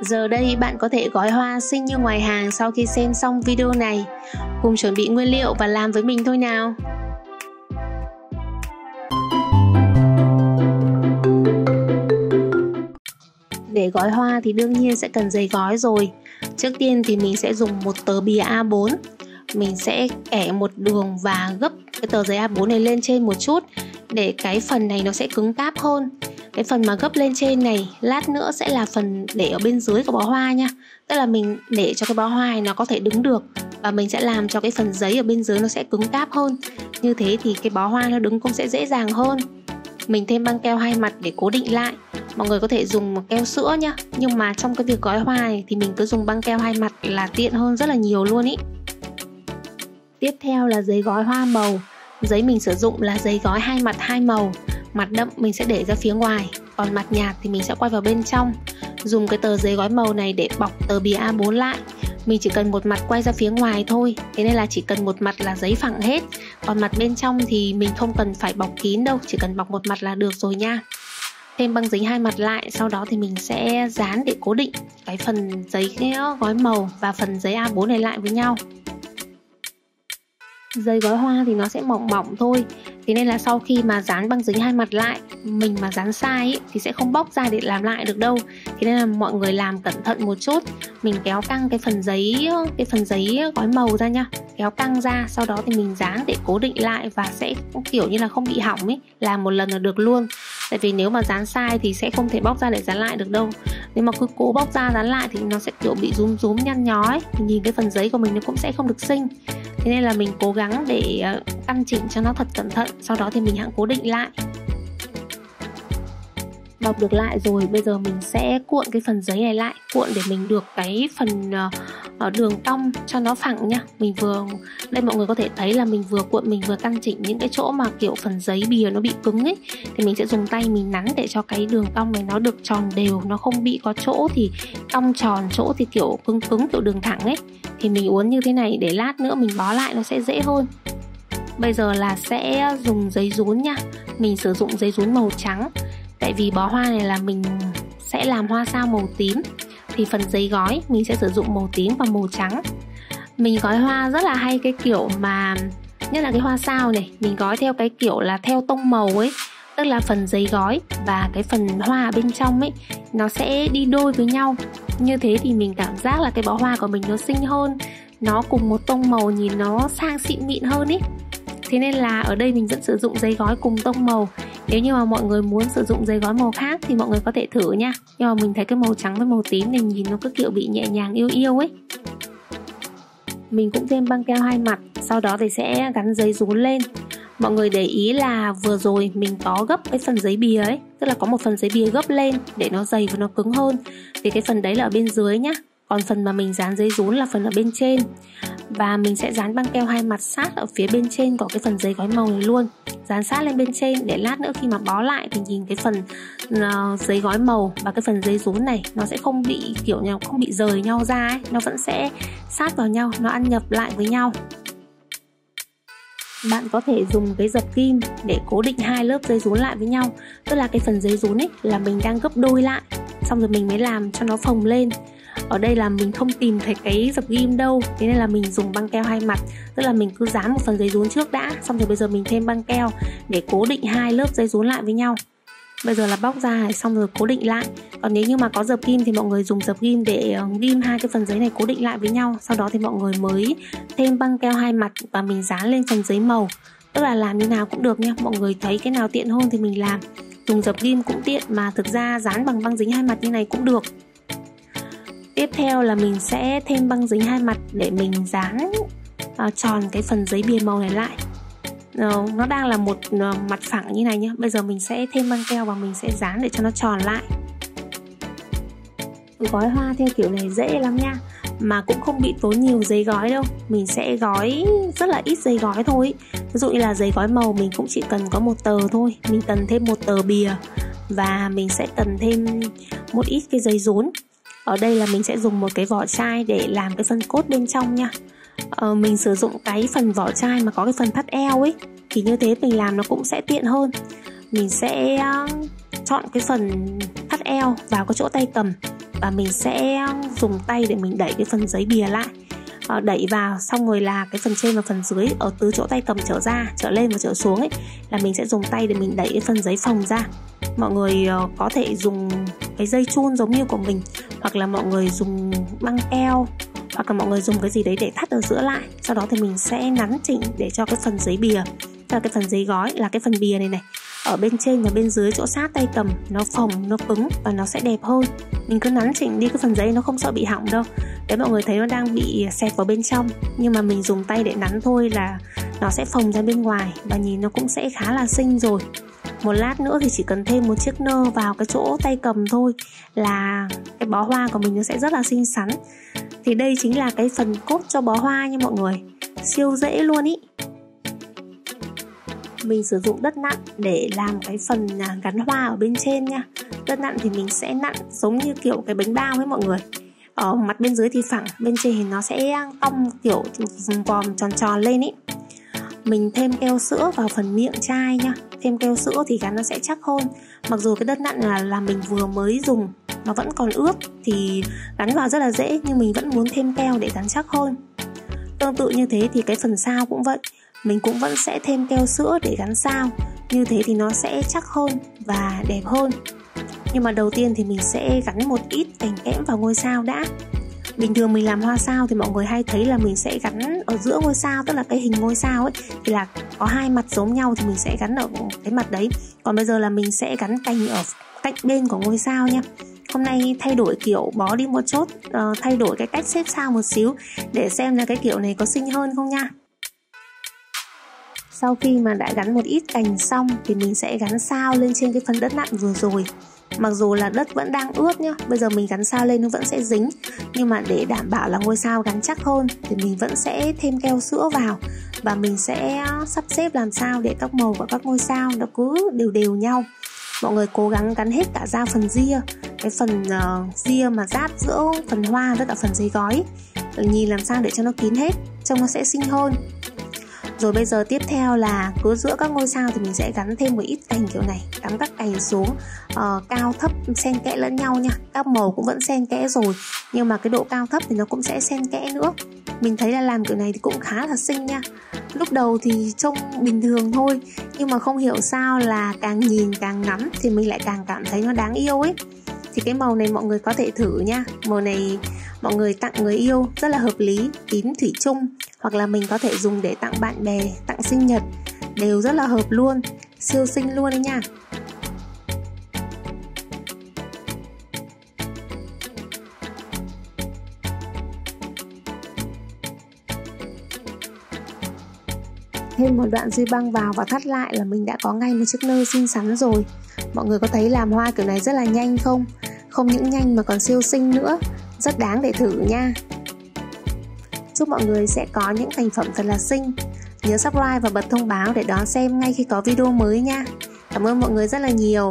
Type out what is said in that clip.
Giờ đây bạn có thể gói hoa xinh như ngoài hàng sau khi xem xong video này. Cùng chuẩn bị nguyên liệu và làm với mình thôi nào. Để gói hoa thì đương nhiên sẽ cần giấy gói rồi. Trước tiên thì mình sẽ dùng một tờ bìa A4. Mình sẽ kẻ một đường và gấp cái tờ giấy A4 này lên trên một chút để cái phần này nó sẽ cứng cáp hơn. Cái phần mà gấp lên trên này lát nữa sẽ là phần để ở bên dưới của bó hoa nha. Tức là mình để cho cái bó hoa này nó có thể đứng được, và mình sẽ làm cho cái phần giấy ở bên dưới nó sẽ cứng cáp hơn. Như thế thì cái bó hoa nó đứng cũng sẽ dễ dàng hơn. Mình thêm băng keo hai mặt để cố định lại. Mọi người có thể dùng keo sữa nhá, nhưng mà trong cái việc gói hoa này thì mình cứ dùng băng keo hai mặt là tiện hơn rất là nhiều luôn ý. Tiếp theo là giấy gói hoa màu. Giấy mình sử dụng là giấy gói hai mặt hai màu. Mặt đậm mình sẽ để ra phía ngoài, còn mặt nhạt thì mình sẽ quay vào bên trong. Dùng cái tờ giấy gói màu này để bọc tờ bìa A4 lại. Mình chỉ cần một mặt quay ra phía ngoài thôi, thế nên là chỉ cần một mặt là giấy phẳng hết. Còn mặt bên trong thì mình không cần phải bọc kín đâu, chỉ cần bọc một mặt là được rồi nha. Thêm băng dính hai mặt lại, sau đó thì mình sẽ dán để cố định cái phần giấy gói màu và phần giấy A4 này lại với nhau. Giấy gói hoa thì nó sẽ mỏng mỏng thôi, thế nên là sau khi mà dán băng dính hai mặt lại, mình mà dán sai ý, thì sẽ không bóc ra để làm lại được đâu. Thế nên là mọi người làm cẩn thận một chút. Mình kéo căng cái phần giấy gói màu ra nha, kéo căng ra, sau đó thì mình dán để cố định lại và sẽ kiểu như là không bị hỏng ấy, làm một lần là được luôn. Tại vì nếu mà dán sai thì sẽ không thể bóc ra để dán lại được đâu. Nếu mà cứ cố bóc ra dán lại thì nó sẽ kiểu bị rúm rúm nhăn nhó, thì nhìn cái phần giấy của mình nó cũng sẽ không được xinh. Thế nên là mình cố gắng để căn chỉnh cho nó thật cẩn thận, sau đó thì mình hãng cố định lại. Bọc được lại rồi, bây giờ mình sẽ cuộn cái phần giấy này lại, cuộn để mình được cái phần đường cong cho nó phẳng nha. Đây mọi người có thể thấy là mình vừa cuộn mình vừa căn chỉnh những cái chỗ mà kiểu phần giấy bìa nó bị cứng ấy, thì mình sẽ dùng tay mình nắn để cho cái đường cong này nó được tròn đều, nó không bị có chỗ thì cong tròn, chỗ thì kiểu cứng kiểu đường thẳng ấy. Thì mình uốn như thế này để lát nữa mình bó lại nó sẽ dễ hơn. Bây giờ là sẽ dùng giấy rún nha. Mình sử dụng giấy rún màu trắng, tại vì bó hoa này là mình sẽ làm hoa sao màu tím, thì phần giấy gói mình sẽ sử dụng màu tím và màu trắng. Mình gói hoa rất là hay cái kiểu mà, nhất là cái hoa sao này, mình gói theo cái kiểu là theo tông màu ấy. Tức là phần giấy gói và cái phần hoa ở bên trong ấy nó sẽ đi đôi với nhau. Như thế thì mình cảm giác là cái bó hoa của mình nó xinh hơn, nó cùng một tông màu nhìn nó sang xịn mịn hơn ý. Thế nên là ở đây mình vẫn sử dụng giấy gói cùng tông màu. Nếu như mà mọi người muốn sử dụng giấy gói màu khác thì mọi người có thể thử nha. Nhưng mà mình thấy cái màu trắng với màu tím này nhìn nó cứ kiểu bị nhẹ nhàng yêu yêu ấy. Mình cũng thêm băng keo hai mặt, sau đó thì sẽ gắn giấy rún lên. Mọi người để ý là vừa rồi mình có gấp cái phần giấy bìa ấy, tức là có một phần giấy bìa gấp lên để nó dày và nó cứng hơn, thì cái phần đấy là ở bên dưới nhá. Còn phần mà mình dán giấy rún là phần ở bên trên. Và mình sẽ dán băng keo hai mặt sát ở phía bên trên của cái phần giấy gói màu này luôn. Dán sát lên bên trên để lát nữa khi mà bó lại thì nhìn cái phần giấy gói màu và cái phần giấy rún này nó sẽ không bị kiểu nhau, không bị rời nhau ra ấy. Nó vẫn sẽ sát vào nhau, nó ăn nhập lại với nhau. Bạn có thể dùng cái dập kim để cố định hai lớp giấy rún lại với nhau. Tức là cái phần giấy rún ấy là mình đang gấp đôi lại, xong rồi mình mới làm cho nó phồng lên. Ở đây là mình không tìm thấy cái dập ghim đâu, thế nên là mình dùng băng keo hai mặt. Tức là mình cứ dán một phần giấy rún trước đã, xong rồi bây giờ mình thêm băng keo để cố định hai lớp giấy rún lại với nhau. Bây giờ là bóc ra xong rồi cố định lại. Còn nếu như mà có dập ghim thì mọi người dùng dập ghim để ghim hai cái phần giấy này cố định lại với nhau. Sau đó thì mọi người mới thêm băng keo hai mặt và mình dán lên phần giấy màu. Tức là làm như nào cũng được nha, mọi người thấy cái nào tiện hơn thì mình làm. Dùng dập ghim cũng tiện, mà thực ra dán bằng băng dính hai mặt như này cũng được. Tiếp theo là mình sẽ thêm băng dính hai mặt để mình dán tròn cái phần giấy bìa màu này lại. Nó đang là một mặt phẳng như này nhá. Bây giờ mình sẽ thêm băng keo và mình sẽ dán để cho nó tròn lại. Gói hoa theo kiểu này dễ lắm nha, mà cũng không bị tốn nhiều giấy gói đâu. Mình sẽ gói rất là ít giấy gói thôi. Ví dụ như là giấy gói màu mình cũng chỉ cần có một tờ thôi. Mình cần thêm một tờ bìa và mình sẽ cần thêm một ít cái giấy rún. Ở đây là mình sẽ dùng một cái vỏ chai để làm cái phần cốt bên trong nha. Mình sử dụng cái phần vỏ chai mà có cái phần thắt eo ấy, thì như thế mình làm nó cũng sẽ tiện hơn. Mình sẽ chọn cái phần thắt eo vào cái chỗ tay cầm và mình sẽ dùng tay để mình đẩy cái phần giấy bìa lại, đẩy vào, xong rồi là cái phần trên và phần dưới ở từ chỗ tay cầm trở ra, trở lên và trở xuống ấy, là mình sẽ dùng tay để mình đẩy cái phần giấy phồng ra. Mọi người có thể dùng cái dây chun giống như của mình, hoặc là mọi người dùng băng keo, hoặc là mọi người dùng cái gì đấy để thắt ở giữa lại. Sau đó thì mình sẽ nắn chỉnh để cho cái phần giấy bìa, cho cái phần giấy gói là cái phần bìa này ở bên trên và bên dưới chỗ sát tay cầm nó phồng, nó cứng và nó sẽ đẹp hơn. Mình cứ nắn chỉnh đi cái phần giấy, nó không sợ bị hỏng đâu. Đấy, mọi người thấy nó đang bị xẹt vào bên trong, nhưng mà mình dùng tay để nắn thôi là nó sẽ phồng ra bên ngoài và nhìn nó cũng sẽ khá là xinh rồi. Một lát nữa thì chỉ cần thêm một chiếc nơ vào cái chỗ tay cầm thôi là cái bó hoa của mình nó sẽ rất là xinh xắn. Thì đây chính là cái phần cốt cho bó hoa nha mọi người, siêu dễ luôn ý. Mình sử dụng đất nặn để làm cái phần gắn hoa ở bên trên nha. Đất nặn thì mình sẽ nặn giống như kiểu cái bánh bao ấy mọi người. Ở mặt bên dưới thì phẳng, bên trên thì nó sẽ cong kiểu vòm tròn tròn lên ý. Mình thêm keo sữa vào phần miệng chai nha. Thêm keo sữa thì gắn nó sẽ chắc hơn. Mặc dù cái đất nặn là mình vừa mới dùng, nó vẫn còn ướt thì gắn vào rất là dễ, nhưng mình vẫn muốn thêm keo để gắn chắc hơn. Tương tự như thế thì cái phần sao cũng vậy, mình cũng vẫn sẽ thêm keo sữa để gắn sao. Như thế thì nó sẽ chắc hơn và đẹp hơn. Nhưng mà đầu tiên thì mình sẽ gắn một ít cành kẽm vào ngôi sao đã. Bình thường mình làm hoa sao thì mọi người hay thấy là mình sẽ gắn ở giữa ngôi sao, tức là cái hình ngôi sao ấy thì là có hai mặt giống nhau thì mình sẽ gắn ở cái mặt đấy. Còn bây giờ là mình sẽ gắn cành ở cạnh bên của ngôi sao nha. Hôm nay thay đổi kiểu bó đi một chút, thay đổi cái cách xếp sao một xíu để xem là cái kiểu này có xinh hơn không nha. Sau khi mà đã gắn một ít cành xong thì mình sẽ gắn sao lên trên cái phần đất nặn vừa rồi. Mặc dù là đất vẫn đang ướt nhá, bây giờ mình gắn sao lên nó vẫn sẽ dính, nhưng mà để đảm bảo là ngôi sao gắn chắc hơn thì mình vẫn sẽ thêm keo sữa vào và mình sẽ sắp xếp làm sao để các màu của các ngôi sao nó cứ đều đều nhau. Mọi người cố gắng gắn hết cả ra phần ria, cái phần ria mà giáp giữa phần hoa với cả phần giấy gói, nhìn làm sao để cho nó kín hết, trông nó sẽ xinh hơn. Rồi bây giờ tiếp theo là cứ giữa các ngôi sao thì mình sẽ gắn thêm một ít cành kiểu này, gắn các cành xuống cao thấp xen kẽ lẫn nhau nha. Các màu cũng vẫn xen kẽ rồi, nhưng mà cái độ cao thấp thì nó cũng sẽ xen kẽ nữa. Mình thấy là làm kiểu này thì cũng khá là xinh nha. Lúc đầu thì trông bình thường thôi, nhưng mà không hiểu sao là càng nhìn càng ngắm thì mình lại càng cảm thấy nó đáng yêu ấy. Thì cái màu này mọi người có thể thử nha. Màu này mọi người tặng người yêu rất là hợp lý, tím thủy chung, hoặc là mình có thể dùng để tặng bạn bè, tặng sinh nhật, đều rất là hợp luôn, siêu xinh luôn đấy nha. Thêm một đoạn duy băng vào và thắt lại là mình đã có ngay một chiếc nơ xinh xắn rồi. Mọi người có thấy làm hoa kiểu này rất là nhanh không? Không những nhanh mà còn siêu xinh nữa, rất đáng để thử nha. Chúc mọi người sẽ có những thành phẩm thật là xinh. Nhớ subscribe và bật thông báo để đón xem ngay khi có video mới nha. Cảm ơn mọi người rất là nhiều.